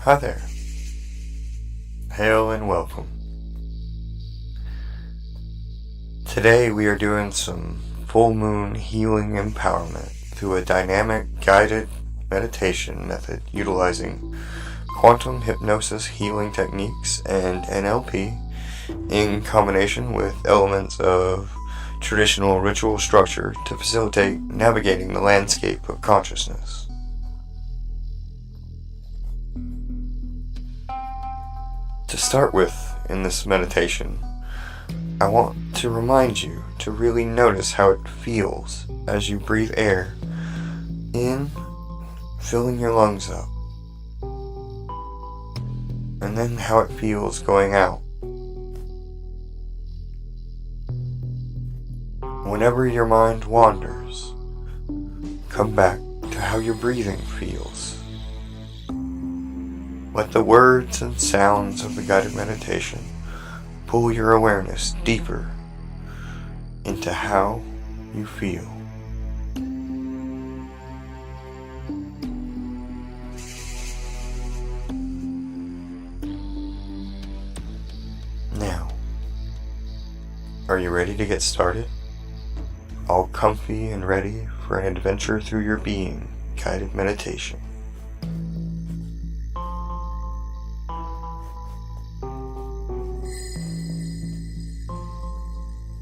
Hi there. Hail and welcome. Today we are doing some full moon healing empowerment through a dynamic guided meditation method utilizing quantum hypnosis healing techniques and NLP in combination with elements of traditional ritual structure to facilitate navigating the landscape of consciousness. To start with in this meditation, I want to remind you to really notice how it feels as you breathe air in, filling your lungs up, and then how it feels going out. Whenever your mind wanders, come back to how your breathing feels. Let the words and sounds of the guided meditation pull your awareness deeper into how you feel. Now, are you ready to get started? All comfy and ready for an adventure through your being guided meditation.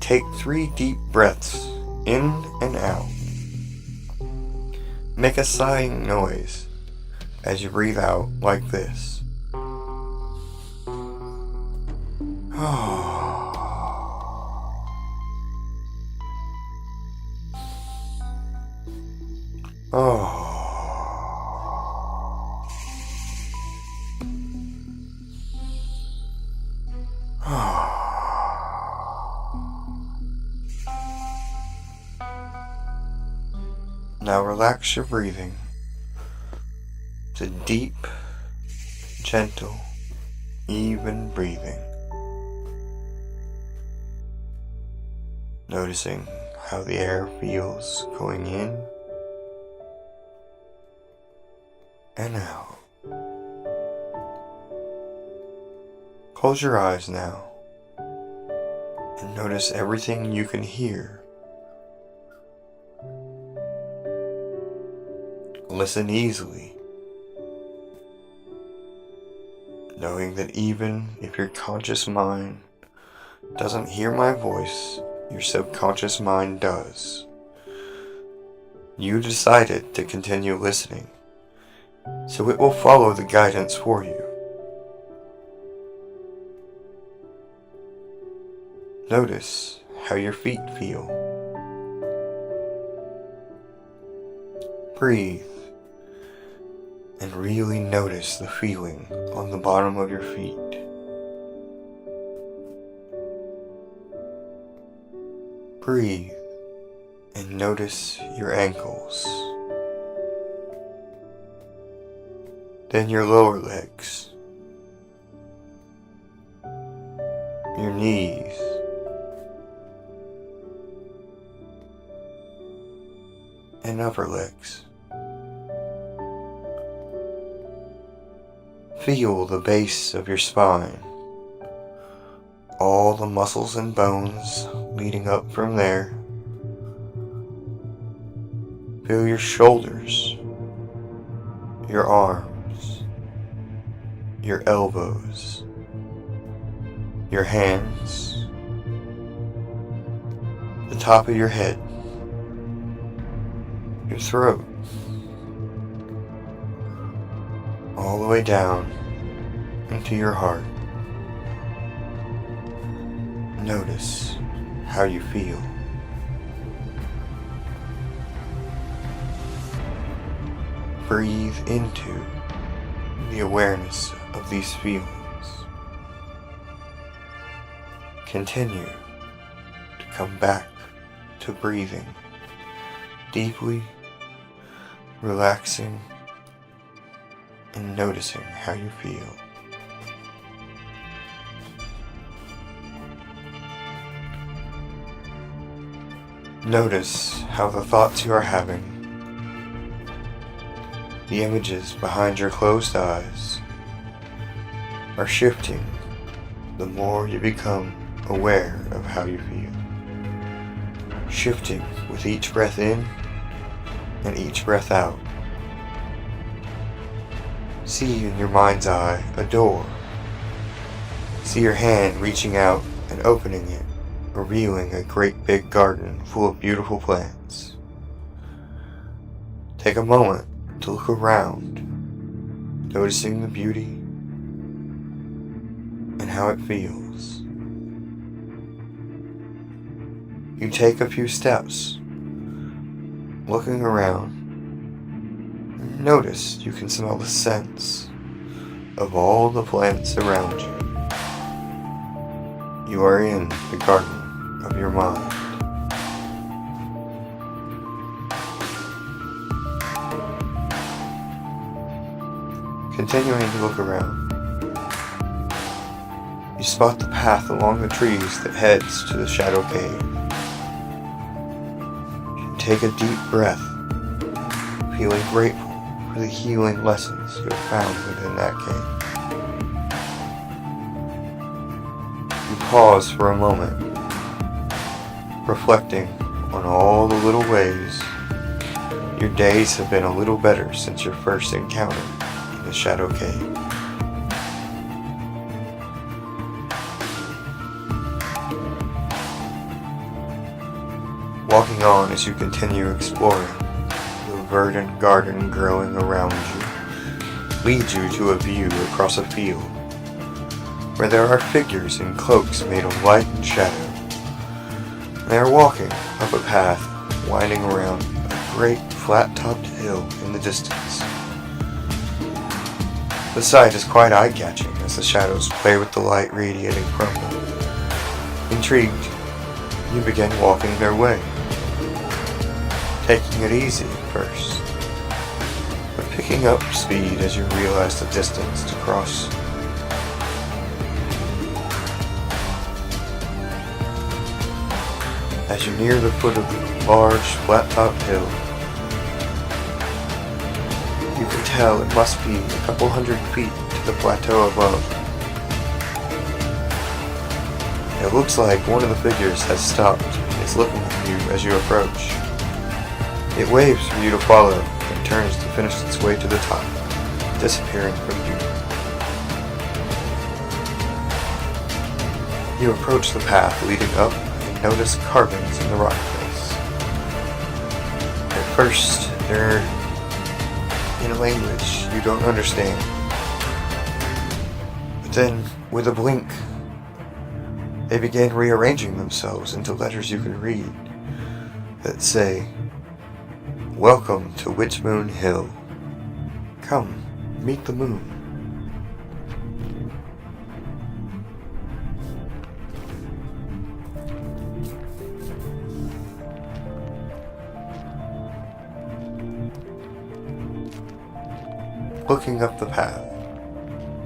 Take 3 deep breaths in and out. Make a sighing noise as you breathe out like this. Now relax your breathing to deep, gentle, even breathing. Noticing how the air feels going in and out. Close your eyes now and notice everything you can hear. Listen easily, knowing that even if your conscious mind doesn't hear my voice, your subconscious mind does. You decided to continue listening, so it will follow the guidance for you. Notice how your feet feel. Breathe and really notice the feeling on the bottom of your feet. Breathe and notice your ankles. Then your lower legs, your knees, and upper legs. Feel the base of your spine, all the muscles and bones leading up from there. Feel your shoulders, your arms, your elbows, your hands, the top of your head, your throat, all the way down into your heart. Notice how you feel. Breathe into the awareness of these feelings. Continue to come back to breathing deeply, relaxing, and noticing how you feel. Notice how the thoughts you are having, the images behind your closed eyes, are shifting the more you become aware of how you feel. Shifting with each breath in and each breath out. See in your mind's eye a door. See your hand reaching out and opening it, revealing a great big garden full of beautiful plants. Take a moment to look around, noticing the beauty and how it feels. You take a few steps, looking around, and notice you can smell the scents of all the plants around you. You are in the garden of your mind. Continuing to look around, you spot the path along the trees that heads to the shadow cave. You take a deep breath, feeling grateful for the healing lessons you have found within that cave. You pause for a moment, reflecting on all the little ways your days have been a little better since your first encounter in the shadow cave. Walking on as you continue exploring, the verdant garden growing around you leads you to a view across a field where there are figures in cloaks made of light and shadow. They are walking up a path winding around a great flat-topped hill in the distance. The sight is quite eye-catching as the shadows play with the light radiating from them. Intrigued, you begin walking their way, taking it easy at first, but picking up speed as you realize the distance to cross. As you near the foot of the large, flat-topped hill, you can tell it must be a couple hundred feet to the plateau above. It looks like one of the figures has stopped and is looking at you as you approach. It waves for you to follow and turns to finish its way to the top, disappearing from view. You approach the path leading up and notice carvings in the rock face. At first, they're in a language you don't understand. But then, with a blink, they begin rearranging themselves into letters you can read that say, "Welcome to Witch Moon Hill. Come, meet the moon." Looking up the path,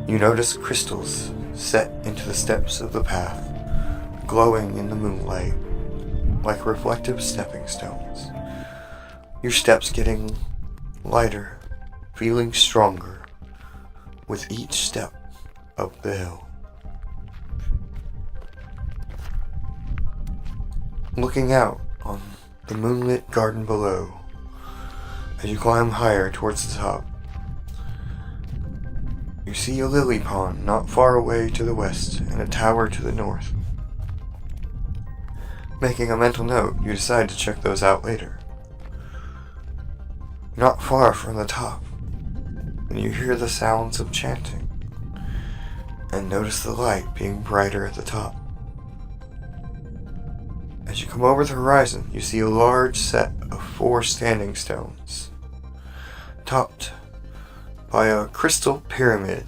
you notice crystals set into the steps of the path, glowing in the moonlight like reflective stepping stones. Your steps getting lighter, feeling stronger with each step up the hill. Looking out on the moonlit garden below, as you climb higher towards the top, you see a lily pond not far away to the west and a tower to the north. Making a mental note, you decide to check those out later. Not far from the top, and you hear the sounds of chanting, and notice the light being brighter at the top. As you come over the horizon, you see a large set of 4 standing stones, topped by a crystal pyramid,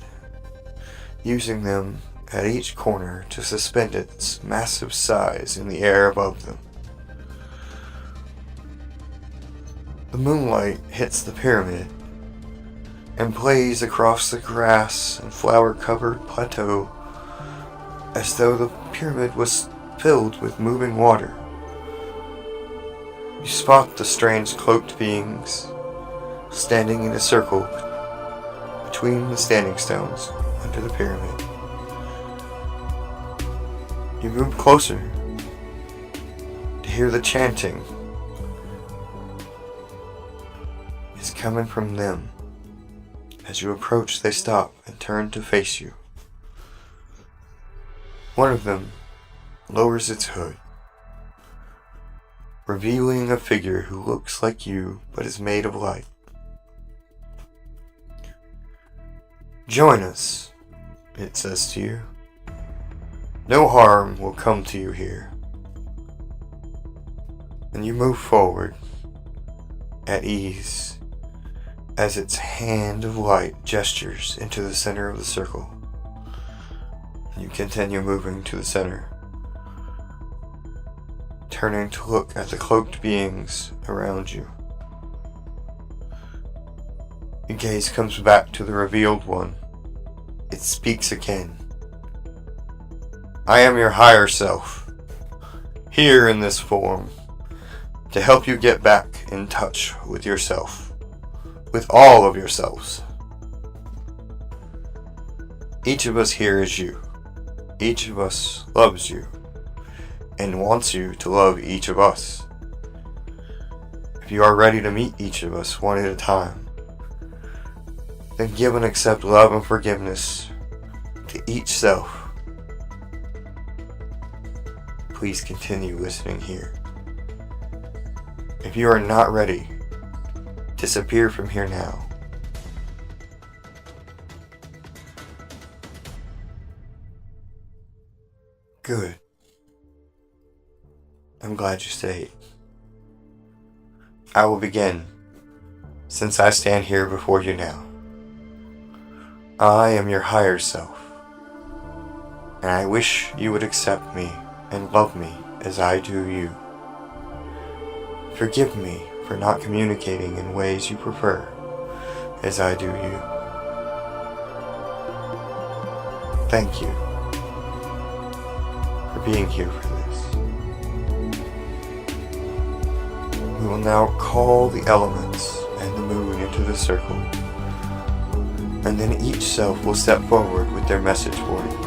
using them at each corner to suspend its massive size in the air above them. The moonlight hits the pyramid and plays across the grass and flower-covered plateau as though the pyramid was filled with moving water. You spot the strange cloaked beings standing in a circle between the standing stones under the pyramid. You move closer to hear the chanting is coming from them. As you approach, they stop and turn to face you. One of them lowers its hood, revealing a figure who looks like you but is made of light. "Join us," it says to you. "No harm will come to you here." And you move forward at ease as its hand of light gestures into the center of the circle. You continue moving to the center, turning to look at the cloaked beings around you. Your gaze comes back to the revealed one. It speaks again. "I am your higher self, here in this form, to help you get back in touch with yourself, with all of yourselves. Each of us here is you. Each of us loves you and wants you to love each of us. If you are ready to meet each of us one at a time, then give and accept love and forgiveness to each self. Please continue listening here. If you are not ready, disappear from here now. Good. I'm glad you stayed. I will begin, since I stand here before you now. I am your higher self, and I wish you would accept me and love me as I do you. Forgive me for not communicating in ways you prefer, as I do you. Thank you for being here for this. We will now call the elements and the moon into the circle, and then each self will step forward with their message for you.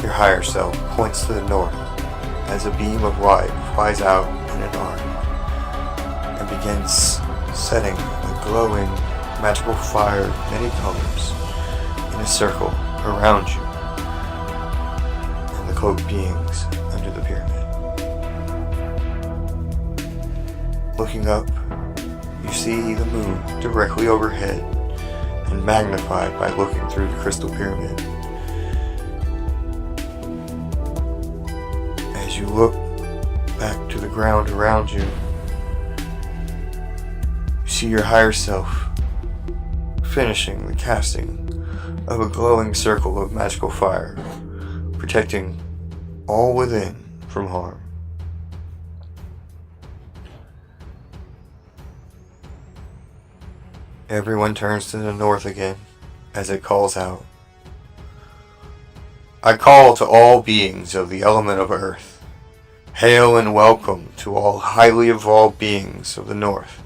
Your higher self points to the north as a beam of light flies out in an arc and begins setting a glowing magical fire of many colors in a circle around you and the cloaked beings under the pyramid. Looking up, you see the moon directly overhead and magnified by looking through the crystal pyramid. As you look back to the ground around you, you see your higher self finishing the casting of a glowing circle of magical fire, protecting all within from harm. Everyone turns to the north again as it calls out. I call to all beings of the element of earth. Hail and welcome to all highly evolved beings of the north.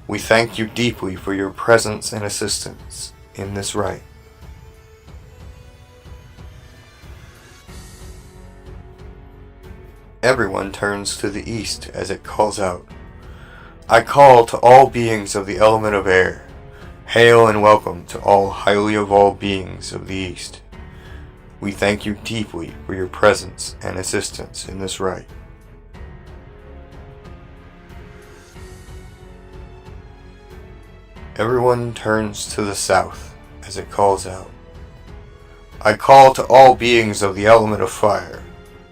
We thank you deeply for your presence and assistance in this rite. Everyone turns to the east as it calls out. I call to all beings of the element of air. Hail and welcome to all highly evolved beings of the east. We thank you deeply for your presence and assistance in this rite. Everyone turns to the south as it calls out. I call to all beings of the element of fire.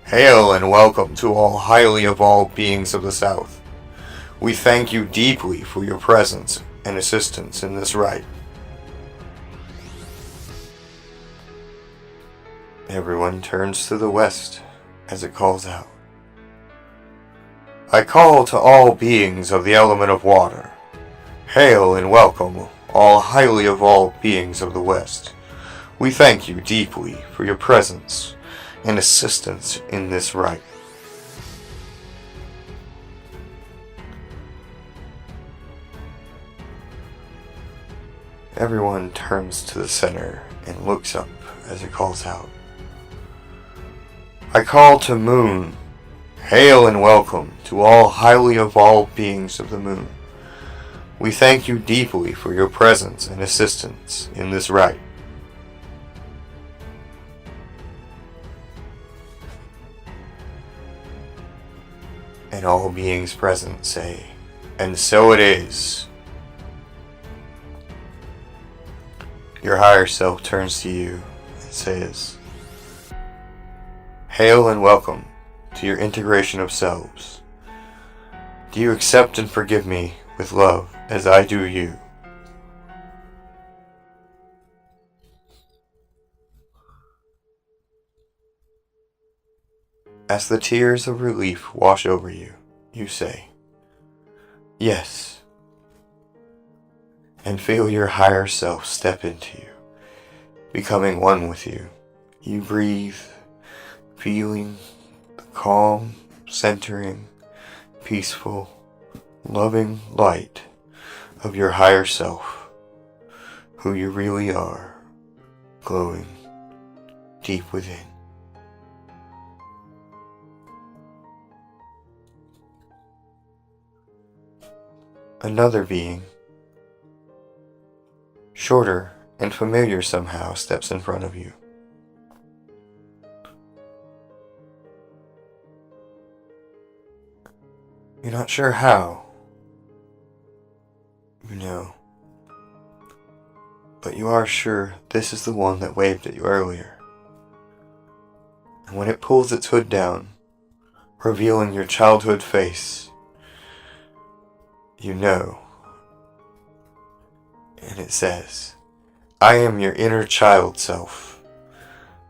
Hail and welcome to all highly evolved beings of the south. We thank you deeply for your presence and assistance in this rite. Everyone turns to the west as it calls out. I call to all beings of the element of water. Hail and welcome all highly evolved beings of the west. We thank you deeply for your presence and assistance in this rite. Everyone turns to the center and looks up as it calls out. I call to Moon. Hail and welcome to all highly evolved beings of the Moon. We thank you deeply for your presence and assistance in this rite. And all beings present say, and so it is. Your higher self turns to you and says, Hail and welcome to your integration of selves. Do you accept and forgive me with love as I do you? As the tears of relief wash over you, you say, Yes, and feel your higher self step into you, becoming one with you. You breathe, feeling the calm, centering, peaceful, loving light of your higher self, who you really are, glowing deep within. Another being, shorter and familiar somehow, steps in front of you. You're not sure how, but you are sure this is the one that waved at you earlier. And when it pulls its hood down, revealing your childhood face, you know. And it says, I am your inner child self.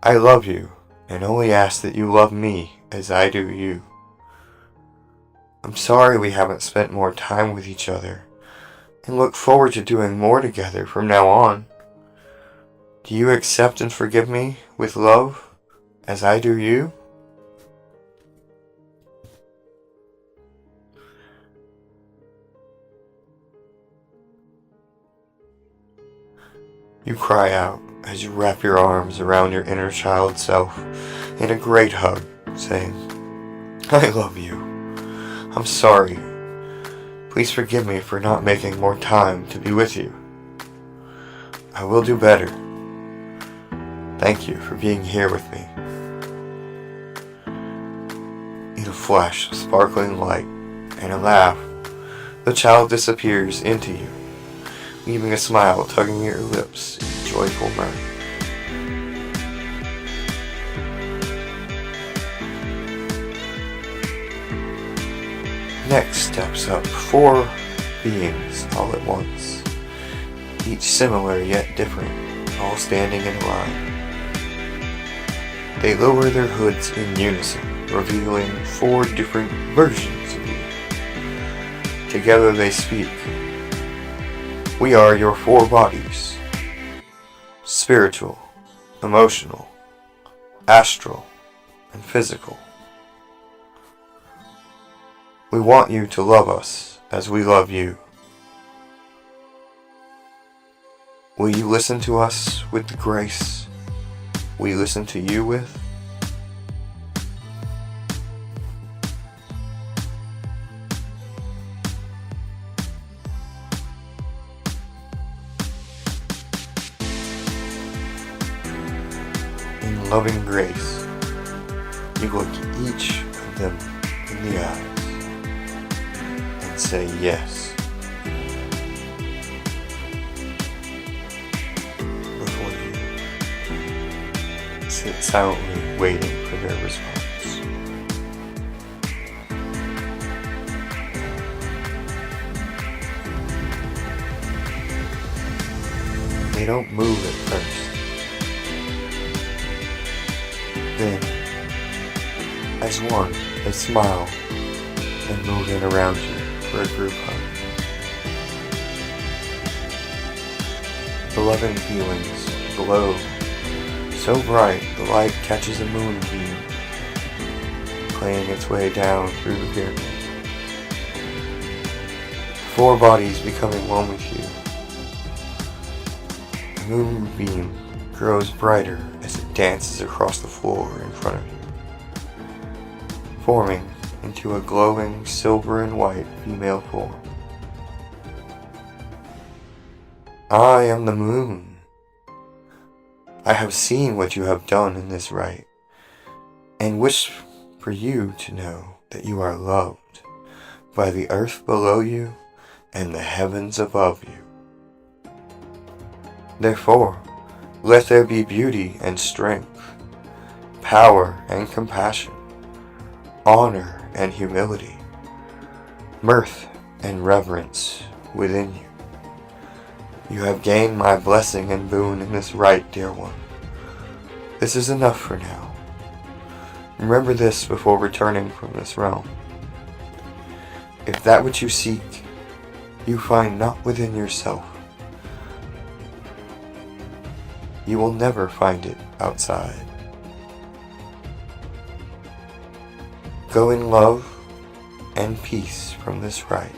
I love you and only ask that you love me as I do you. I'm sorry we haven't spent more time with each other and look forward to doing more together from now on. Do you accept and forgive me with love as I do you? You cry out as you wrap your arms around your inner child self in a great hug, saying, I love you. I'm sorry. Please forgive me for not making more time to be with you. I will do better. Thank you for being here with me. In a flash of sparkling light and a laugh, the child disappears into you, leaving a smile tugging at your lips in joyful mirth. Next steps up 4 beings all at once, each similar yet different, all standing in a line. They lower their hoods in unison, revealing 4 different versions of you. Together they speak. We are your 4 bodies: spiritual, emotional, astral, and physical. We want you to love us as we love you. Will you listen to us with the grace we listen to you with? In loving grace, you look each of them in the eyes and say yes. Before you sit silently waiting for their response. They don't move at first. Then, as one, they smile and move in around you for a group hug. The loving feelings glow so bright the light catches a moonbeam, playing its way down through the pyramid. 4 bodies becoming one with you. Moonbeam grows brighter as it dances across the floor in front of you, forming into a glowing silver and white female form. I am the moon. I have seen what you have done in this rite, and wish for you to know that you are loved by the earth below you and the heavens above you. Therefore, let there be beauty and strength, power and compassion, honor and humility, mirth and reverence within you. You have gained my blessing and boon in this rite, dear one. This is enough for now. Remember this before returning from this realm. If that which you seek, you find not within yourself, you will never find it outside. Go in love and peace from this rite,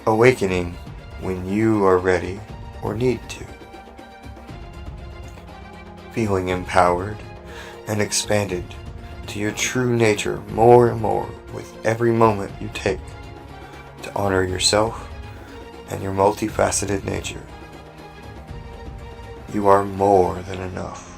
awakening when you are ready or need to, feeling empowered and expanded to your true nature more and more with every moment you take to honor yourself and your multifaceted nature. You are more than enough.